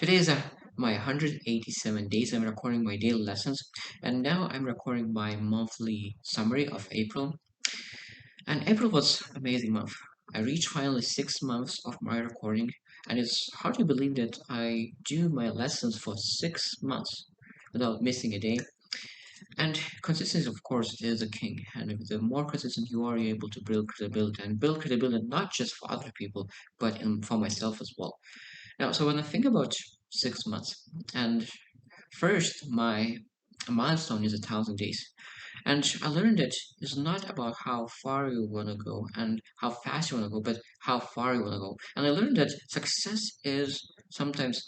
Today is my 187 days. I'm recording my daily lessons, and now I'm recording my monthly summary of April. And April was an amazing month. I reached finally 6 months of my recording, and it's hard to believe that I do my lessons for 6 months without missing a day. And consistency, of course, is a king. And the more consistent you are, you're able to build credibility not just for other people, but for myself as well. Now, so when I think about 6 months, and first, my milestone is 1,000 days. And I learned that it's not about how far you want to go and how fast you want to go, but how far you want to go. And I learned that success is sometimes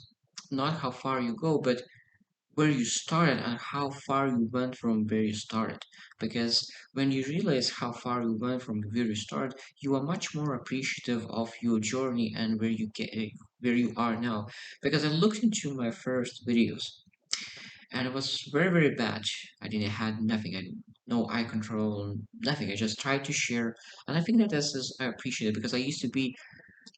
not how far you go, but where you started and how far you went from where you started. Because when you realize how far you went from where you started, you are much more appreciative of your journey and where you are now. Because I looked into my first videos and it was very very bad. I didn't had nothing. I no eye control, nothing. I just tried to share, and I think that this is I appreciate it because I used to be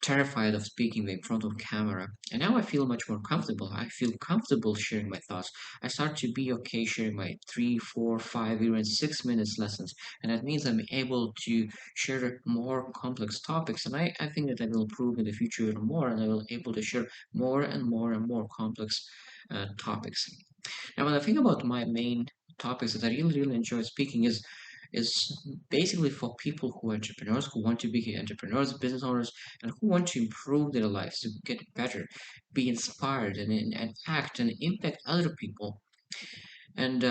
terrified of speaking in front of camera, and now I feel much more comfortable. I feel comfortable sharing my thoughts. I start to be okay sharing my 3, 4, 5, even 6 minutes lessons, and that means I'm able to share more complex topics. And I think that I will improve in the future even more, and I will able to share more and more and more complex topics. Now, when I think about my main topics that I really enjoy speaking is basically for people who are entrepreneurs, who want to be entrepreneurs, business owners, and who want to improve their lives, to get better, be inspired, and act and impact other people. And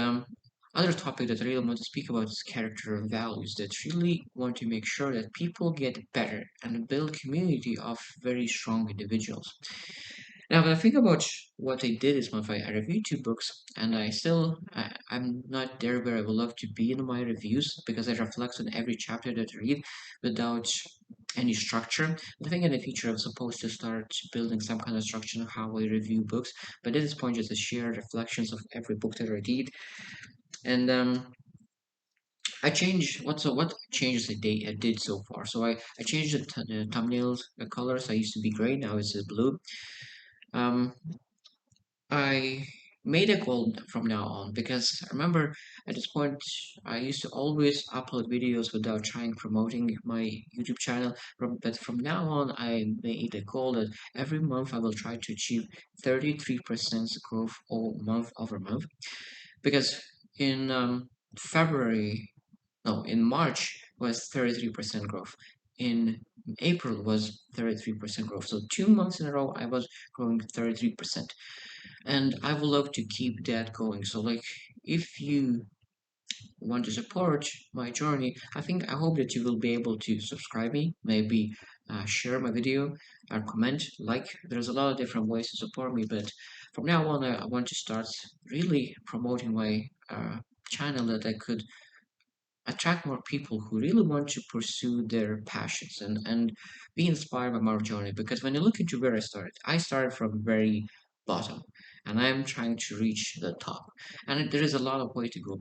other topic that I really want to speak about is character and values that really want to make sure that people get better and build community of very strong individuals. Now, when I think about what I did this month, I reviewed two books, and I'm not there where I would love to be in my reviews because I reflect on every chapter that I read without any structure. I think in the future I'm supposed to start building some kind of structure on how I review books, but at this point, just to share reflections of every book that I read. And I changed what changes I did so far. So I changed the thumbnails, the colors. I used to be gray, now it's blue. Um, I made a goal from now on because I remember at this point I used to always upload videos without trying promoting my YouTube channel. But from now on, I made a goal that every month I will try to achieve 33% growth all month over month. Because in February, no, in March was 33% growth. In April was 33% growth. So 2 months in a row, I was growing 33%, and I would love to keep that going. So, like, if you want to support my journey, I hope that you will be able to subscribe me, maybe share my video, or comment, like. There's a lot of different ways to support me, but from now on, I want to start really promoting my channel that I could attract more people who really want to pursue their passions and be inspired by my journey. Because when you look into where I started from very bottom, and I'm trying to reach the top. And there is a lot of way to go,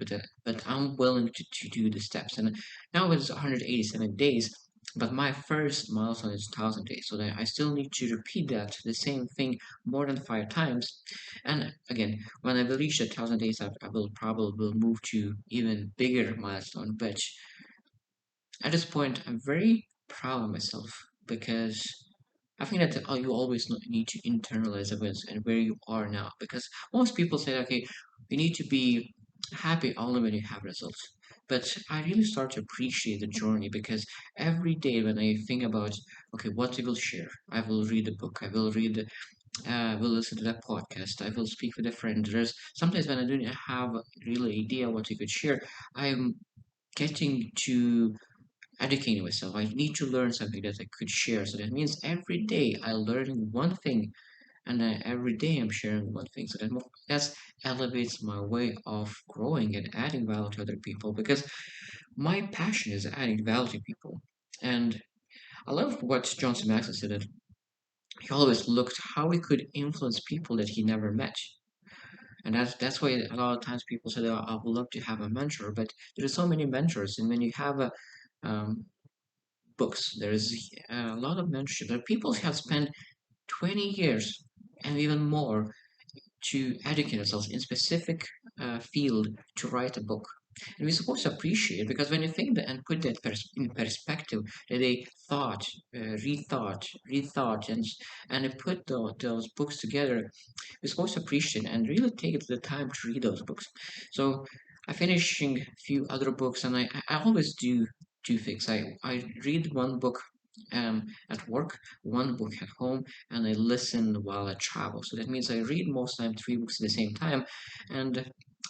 but I'm willing to do the steps. And now it's 187 days. But my first milestone is 1,000 days, so that I still need to repeat the same thing more than 5 times. And again, when I will reach the 1,000 days, I will probably will move to even bigger milestone. But at this point, I'm very proud of myself because I think that you always need to internalize events and where you are now. Because most people say, okay, you need to be happy only when you have results. But I really start to appreciate the journey because every day when I think about, okay, what I will share, I will read a book, I will listen to that podcast. I will speak with a friend. There's sometimes when I don't have really idea what I could share, I'm getting to educating myself. I need to learn something that I could share. So that means every day I learning one thing, and every day I'm sharing one thing. So that elevates my way of growing and adding value to other people because my passion is adding value to people. And I love what John C. Maxwell said that he always looked how he could influence people that he never met. And that's why a lot of times people say, "Oh, I would love to have a mentor," but there are so many mentors, and when you have um, books, there is a lot of mentorship. There are people who have spent 20 years and even more to educate ourselves in specific field to write a book. And we're supposed to appreciate because when you think that and put that in perspective, that they thought, rethought, and they put those books together, we're supposed to appreciate and really take the time to read those books. So I finishing a few other books, and I always do two things. I read one book at work, one book at home, and I listen while I travel. So that means I read most time three books at the same time, and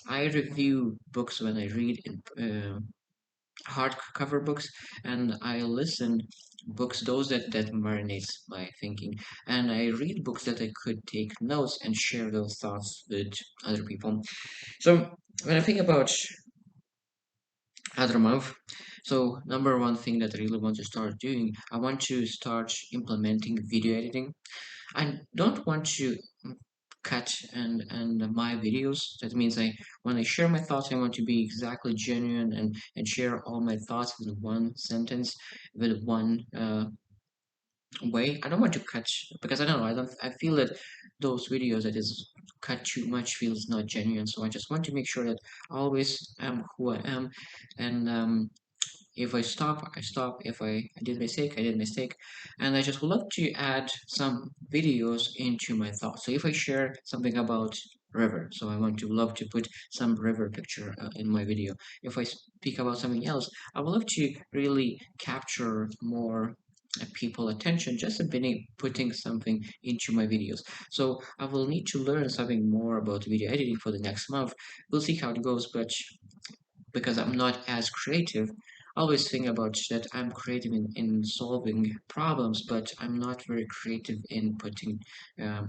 I review books when I read in hardcover books, and I listen books those that marinates my thinking, and I read books that I could take notes and share those thoughts with other people. So when I think about other month, so number one thing that I really want to start doing, I want to start implementing video editing. I don't want to cut and my videos. That means I when I share my thoughts, I want to be exactly genuine and share all my thoughts with one sentence, with one way. I don't want to cut because I don't know. I feel that those videos that is cut too much feels not genuine. So I just want to make sure that I always am who I am, and if I stop, I stop. If I did mistake, I did mistake. And I just would love to add some videos into my thoughts. So if I share something about river, so I want to love to put some river picture in my video. If I speak about something else, I would love to really capture more people attention just a being putting something into my videos. So I will need to learn something more about video editing for the next month. We'll see how it goes, but because I'm not as creative. I always think about that I'm creative in solving problems, but I'm not very creative in putting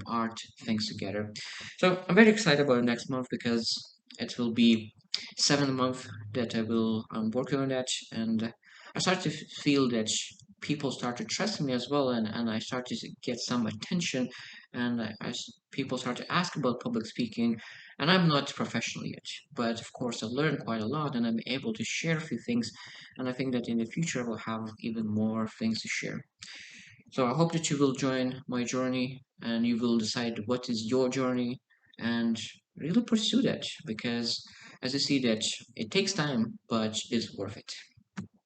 art things together. So I'm very excited about next month because it will be 7 month that I'm working on that, and I start to feel that people start to trust me as well, and I start to get some attention, and people start to ask about public speaking, and I'm not professional yet, but of course I learned quite a lot and I'm able to share a few things. And I think that in the future I will have even more things to share. So I hope that you will join my journey and you will decide what is your journey and really pursue that because as you see that it takes time, but it's worth it.